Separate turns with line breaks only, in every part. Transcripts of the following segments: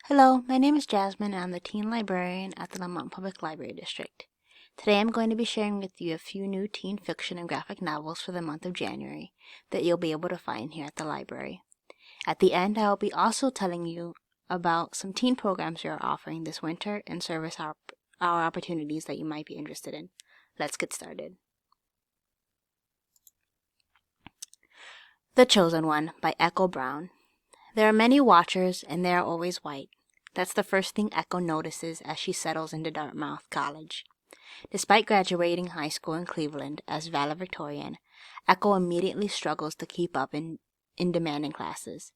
Hello, my name is Jasmine and I'm the teen librarian at the Lamont Public Library District. Today I'm going to be sharing with you a few new teen fiction and graphic novels for the month of January that you'll be able to find here at the library. At the end, I will be also telling you about some teen programs we are offering this winter and service our opportunities that you might be interested in. Let's get started. The Chosen One by Echo Brown. There are many watchers and they are always white. That's the first thing Echo notices as she settles into Dartmouth College. Despite graduating high school in Cleveland as valedictorian, Echo immediately struggles to keep up in demanding classes.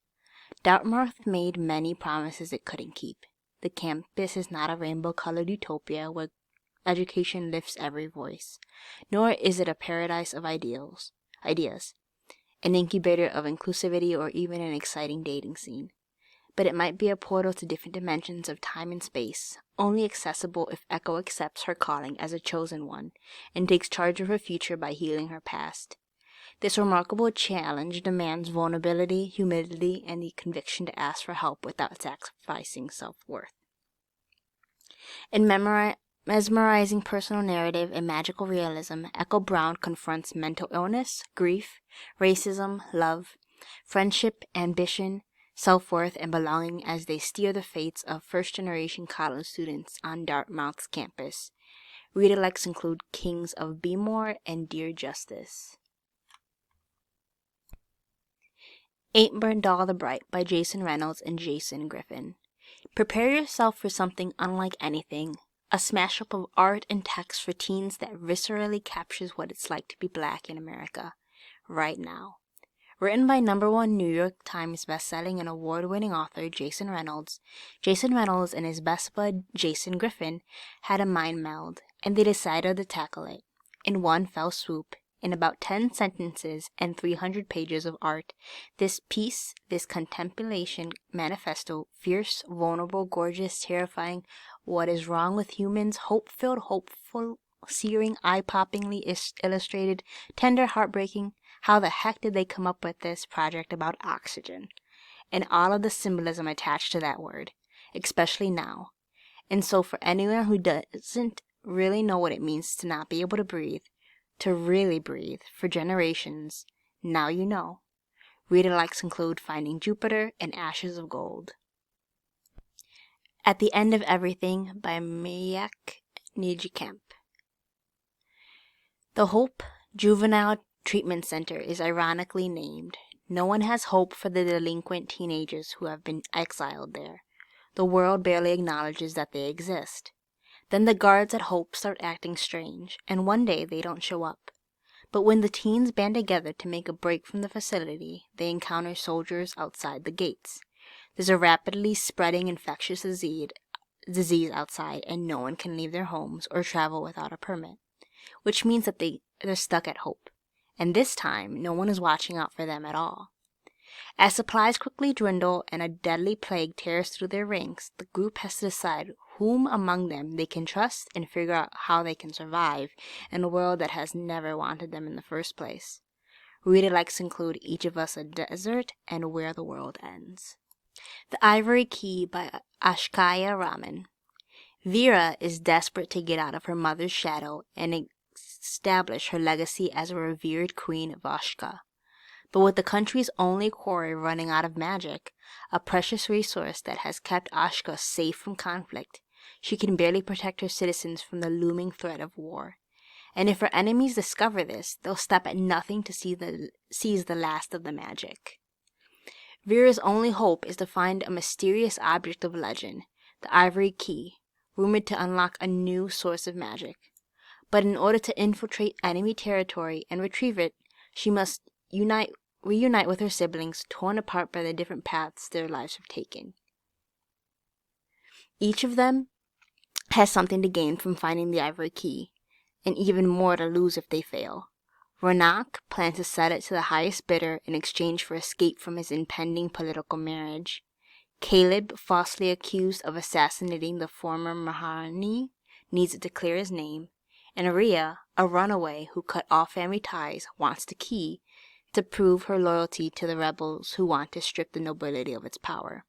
Dartmouth made many promises it couldn't keep. The campus is not a rainbow-colored utopia where education lifts every voice, nor is it a paradise of ideas, an incubator of inclusivity, or even an exciting dating scene. But it might be a portal to different dimensions of time and space, only accessible if Echo accepts her calling as a chosen one and takes charge of her future by healing her past. This remarkable challenge demands vulnerability, humility, and the conviction to ask for help without sacrificing self-worth. In mesmerizing personal narrative and magical realism, Echo Brown confronts mental illness, grief, racism, love, friendship, ambition, self-worth, and belonging as they steer the fates of first-generation college students on Dartmouth's campus. Reader likes include Kings of Beemore and Dear Justice. Ain't Burned All the Bright by Jason Reynolds and Jason Griffin. Prepare yourself for something unlike anything, a smash-up of art and text for teens that viscerally captures what it's like to be black in America, right now. Written by #1 New York Times bestselling and award-winning author Jason Reynolds and his best bud Jason Griffin had a mind meld, and they decided to tackle it. In one fell swoop, in about 10 sentences and 300 pages of art, this contemplation manifesto, fierce, vulnerable, gorgeous, terrifying, what is wrong with humans, hope-filled, hopeful, searing, eye-poppingly illustrated, tender, heartbreaking. How the heck did they come up with this project about oxygen? And all of the symbolism attached to that word, especially now. And so for anyone who doesn't really know what it means to not be able to breathe, to really breathe for generations, now you know. Reader likes include Finding Jupiter and Ashes of Gold. At the End of Everything by Miyoung Kim. The Hope Juvenile Treatment Center is ironically named. No one has hope for the delinquent teenagers who have been exiled there. The world barely acknowledges that they exist. Then the guards at Hope start acting strange, and one day they don't show up. But when the teens band together to make a break from the facility, they encounter soldiers outside the gates. There's a rapidly spreading infectious disease outside, and no one can leave their homes or travel without a permit, which means that they're stuck at Hope. And this time, no one is watching out for them at all. As supplies quickly dwindle and a deadly plague tears through their ranks, the group has to decide whom among them they can trust and figure out how they can survive in a world that has never wanted them in the first place. Rita likes to include Each of Us a Desert and Where the World Ends. The Ivory Key by Ashkaya Ramen. Vera is desperate to get out of her mother's shadow and establish her legacy as a revered queen of Ashka. But with the country's only Cory running out of magic, a precious resource that has kept Ashka safe from conflict, she can barely protect her citizens from the looming threat of war. And if her enemies discover this, they'll stop at nothing to seize the last of the magic. Vera's only hope is to find a mysterious object of legend, the Ivory Key, rumored to unlock a new source of magic. But in order to infiltrate enemy territory and retrieve it, she must reunite with her siblings, torn apart by the different paths their lives have taken. Each of them has something to gain from finding the Ivory Key, and even more to lose if they fail. Ronak plans to sell it to the highest bidder in exchange for escape from his impending political marriage. Caleb, falsely accused of assassinating the former Mahani, needs it to clear his name. And Rhea, a runaway who cut all family ties, wants the key to prove her loyalty to the rebels who want to strip the nobility of its power.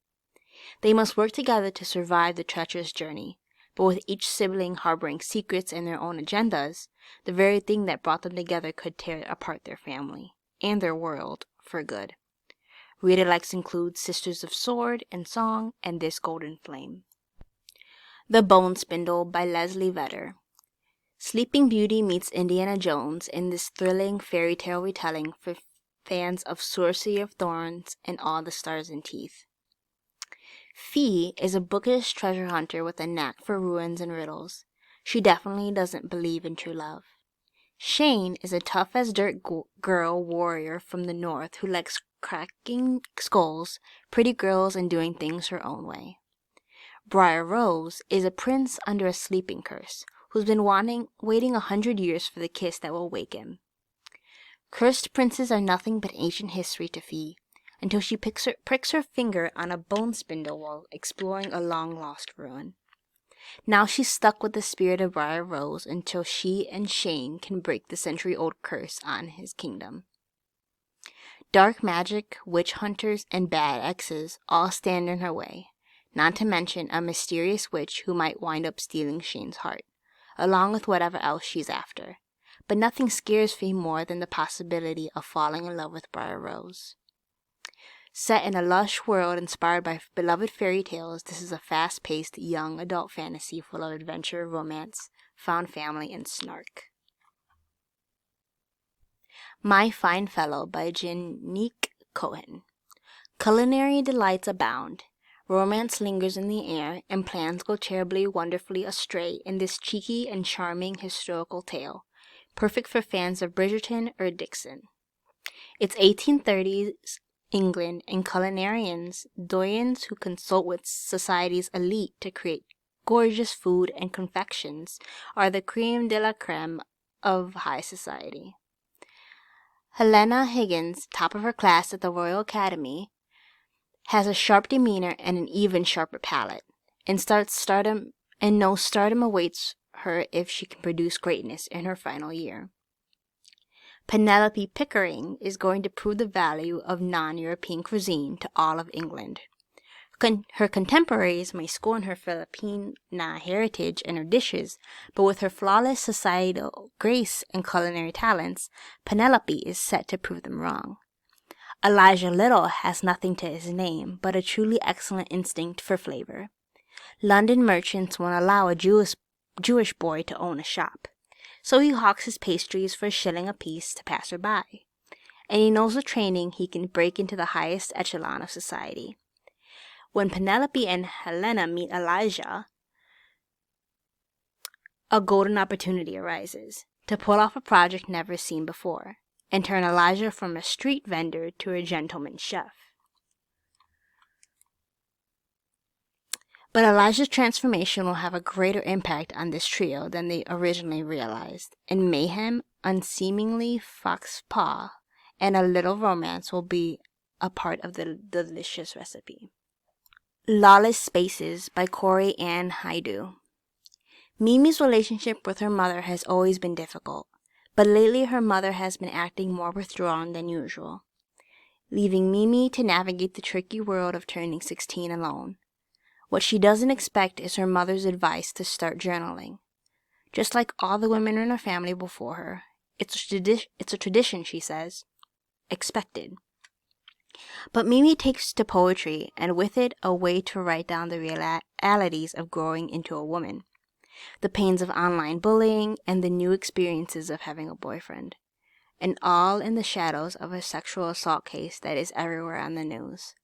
They must work together to survive the treacherous journey, but with each sibling harboring secrets and their own agendas, the very thing that brought them together could tear apart their family and their world for good. Rita likes includes Sisters of Sword and Song and This Golden Flame. The Bone Spindle by Leslie Vedder. Sleeping Beauty meets Indiana Jones in this thrilling fairy tale retelling for fans of Sorcery of Thorns and All the Stars and Teeth. Fee is a bookish treasure hunter with a knack for ruins and riddles. She definitely doesn't believe in true love. Shane is a tough-as-dirt girl warrior from the north who likes cracking skulls, pretty girls, and doing things her own way. Briar Rose is a prince under a sleeping curse who's been waiting 100 years for the kiss that will wake him. Cursed princes are nothing but ancient history to Fee, until she pricks her finger on a bone spindle while exploring a long-lost ruin. Now she's stuck with the spirit of Briar Rose until she and Shane can break the century-old curse on his kingdom. Dark magic, witch hunters, and bad exes all stand in her way, not to mention a mysterious witch who might wind up stealing Shane's heart, along with whatever else she's after. But nothing scares Fee more than the possibility of falling in love with Briar Rose. Set in a lush world inspired by beloved fairy tales, this is a fast-paced young adult fantasy full of adventure, romance, found family, and snark. My Fine Fellow by Jinnick Cohen. Culinary delights abound. Romance lingers in the air, and plans go terribly wonderfully astray in this cheeky and charming historical tale, perfect for fans of Bridgerton or Dixon. It's 1830s England, and culinarians, doyens who consult with society's elite to create gorgeous food and confections, are the creme de la creme of high society. Helena Higgins, top of her class at the Royal Academy, has a sharp demeanor and an even sharper palate, and knows stardom awaits her if she can produce greatness in her final year. Penelope Pickering is going to prove the value of non-European cuisine to all of England. Her contemporaries may scorn her Filipina heritage and her dishes, but with her flawless societal grace and culinary talents, Penelope is set to prove them wrong. Elijah Little has nothing to his name, but a truly excellent instinct for flavor. London merchants won't allow a Jewish boy to own a shop, so he hawks his pastries for $1 apiece to pass her by, and he knows with training he can break into the highest echelon of society. When Penelope and Helena meet Elijah, a golden opportunity arises to pull off a project never seen before, and turn Elijah from a street vendor to a gentleman chef. But Elijah's transformation will have a greater impact on this trio than they originally realized, and mayhem, unseemingly foxpaw, and a little romance will be a part of the delicious recipe. Lawless Spaces by Cory and Haidu. Mimi's relationship with her mother has always been difficult, but lately her mother has been acting more withdrawn than usual, leaving Mimi to navigate the tricky world of turning 16 alone. What she doesn't expect is her mother's advice to start journaling. Just like all the women in her family before her, it's a tradition, she says. Expected. But Mimi takes to poetry, and with it, a way to write down the realities of growing into a woman, the pains of online bullying, and the new experiences of having a boyfriend, and all in the shadows of a sexual assault case that is everywhere on the news.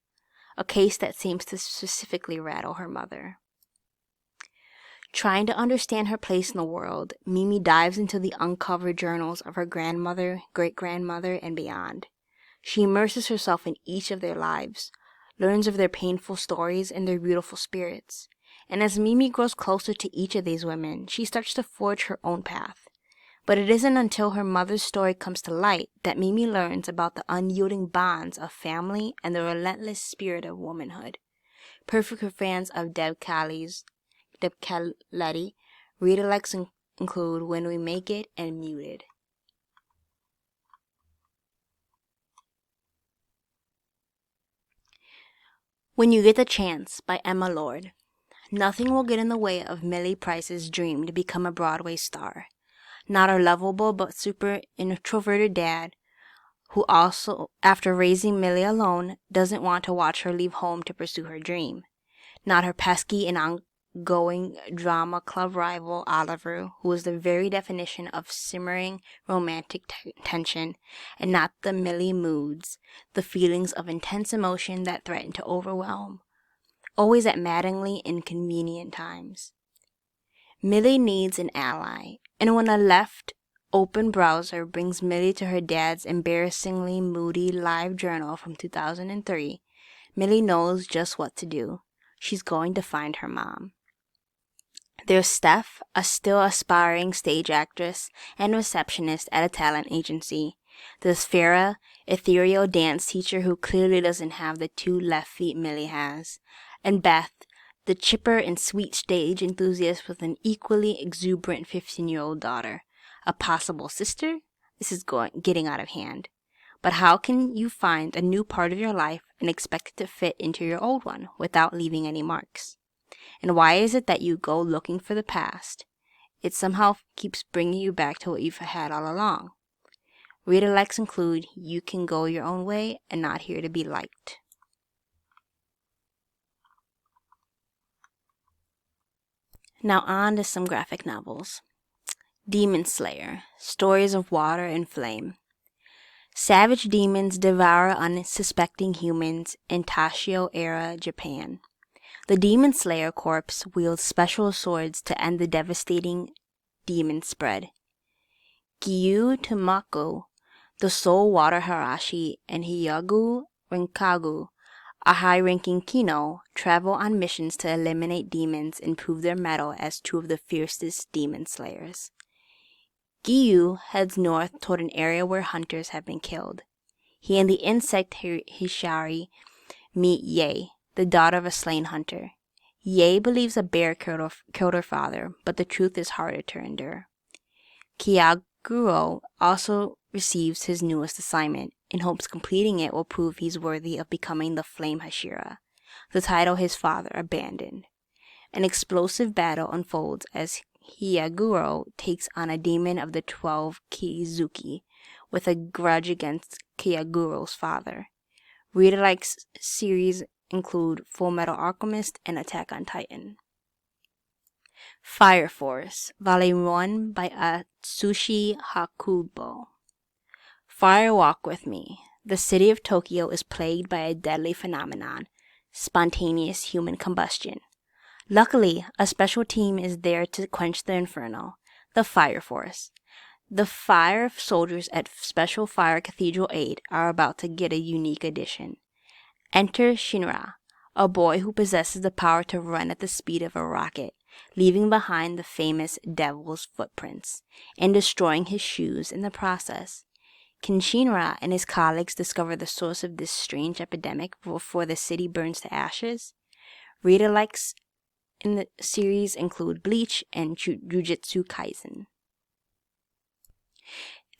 A case that seems to specifically rattle her mother. Trying to understand her place in the world, Mimi dives into the uncovered journals of her grandmother, great-grandmother, and beyond. She immerses herself in each of their lives, learns of their painful stories and their beautiful spirits. And as Mimi grows closer to each of these women, she starts to forge her own path. But it isn't until her mother's story comes to light that Mimi learns about the unyielding bonds of family and the relentless spirit of womanhood. Perfect for fans of Deb Caletti, Rita likes include When We Make It and Muted. When You Get the Chance by Emma Lord. Nothing will get in the way of Millie Price's dream to become a Broadway star. Not her lovable but super introverted dad, who also, after raising Millie alone, doesn't want to watch her leave home to pursue her dream. Not her pesky and ongoing drama club rival Oliver, who is the very definition of simmering romantic tension, and not the Millie moods, the feelings of intense emotion that threaten to overwhelm, always at maddeningly inconvenient times. Millie needs an ally, and when a left open browser brings Millie to her dad's embarrassingly moody live journal from 2003, Millie knows just what to do. She's going to find her mom. There's Steph, a still aspiring stage actress and receptionist at a talent agency. There's Farah, ethereal dance teacher who clearly doesn't have the two left feet Millie has. And Beth, the chipper and sweet stage enthusiast with an equally exuberant 15-year-old daughter. A possible sister? This is getting out of hand. But how can you find a new part of your life and expect it to fit into your old one without leaving any marks? And why is it that you go looking for the past? It somehow keeps bringing you back to what you've had all along. Reader likes include, You Can Go Your Own Way and Not Here to Be Liked. Now on to some graphic novels. Demon Slayer, Stories of Water and Flame. Savage demons devour unsuspecting humans in Tashio-era Japan. The Demon Slayer Corps wields special swords to end the devastating demon spread. Gyu Tamako, the Soul Water Harashi, and Hyagu Renkagu, a high-ranking Kino, travel on missions to eliminate demons and prove their mettle as two of the fiercest demon slayers. Gyu heads north toward an area where hunters have been killed. He and the insect Hishari meet Ye, the daughter of a slain hunter. Ye believes a bear killed her father, but the truth is harder to endure. Kyaguro also receives his newest assignment, in hopes completing it will prove he's worthy of becoming the Flame Hashira, the title his father abandoned. An explosive battle unfolds as Hyaguro takes on a demon of the 12 Kizuki, with a grudge against Kyaguro's father. Reader-likes series include Full Metal Alchemist and Attack on Titan. Fire Force, Volume 1 by Atsushi Hakubo. Fire Walk With Me. The city of Tokyo is plagued by a deadly phenomenon, spontaneous human combustion. Luckily, a special team is there to quench the inferno, the Fire Force. The fire soldiers at Special Fire Cathedral 8 are about to get a unique addition. Enter Shinra, a boy who possesses the power to run at the speed of a rocket, leaving behind the famous Devil's footprints, and destroying his shoes in the process. Can Shinra and his colleagues discover the source of this strange epidemic before the city burns to ashes? Reader-likes in the series include Bleach and Jujutsu Kaisen.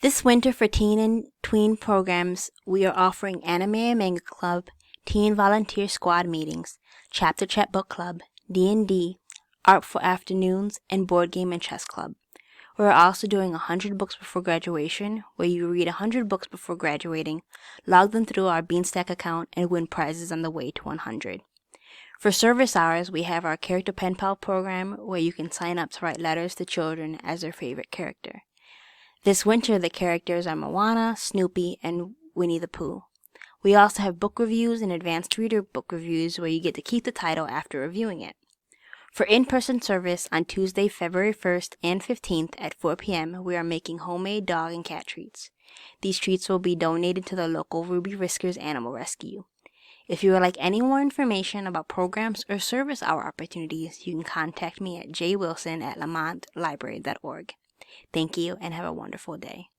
This winter for teen and tween programs, we are offering Anime and Manga Club, Teen Volunteer Squad meetings, Chapter Chat Book Club, D&D, Artful Afternoons, and Board Game and Chess Club. We're also doing 100 books before graduation, where you read 100 books before graduating, log them through our Beanstack account, and win prizes on the way to 100. For service hours, we have our Character Pen Pal program, where you can sign up to write letters to children as their favorite character. This winter, the characters are Moana, Snoopy, and Winnie the Pooh. We also have book reviews and advanced reader book reviews, where you get to keep the title after reviewing it. For in-person service on Tuesday, February 1st and 15th at 4 p.m., we are making homemade dog and cat treats. These treats will be donated to the local Ruby Riskers Animal Rescue. If you would like any more information about programs or service hour opportunities, you can contact me at jwilson@lamontlibrary.org. Thank you and have a wonderful day.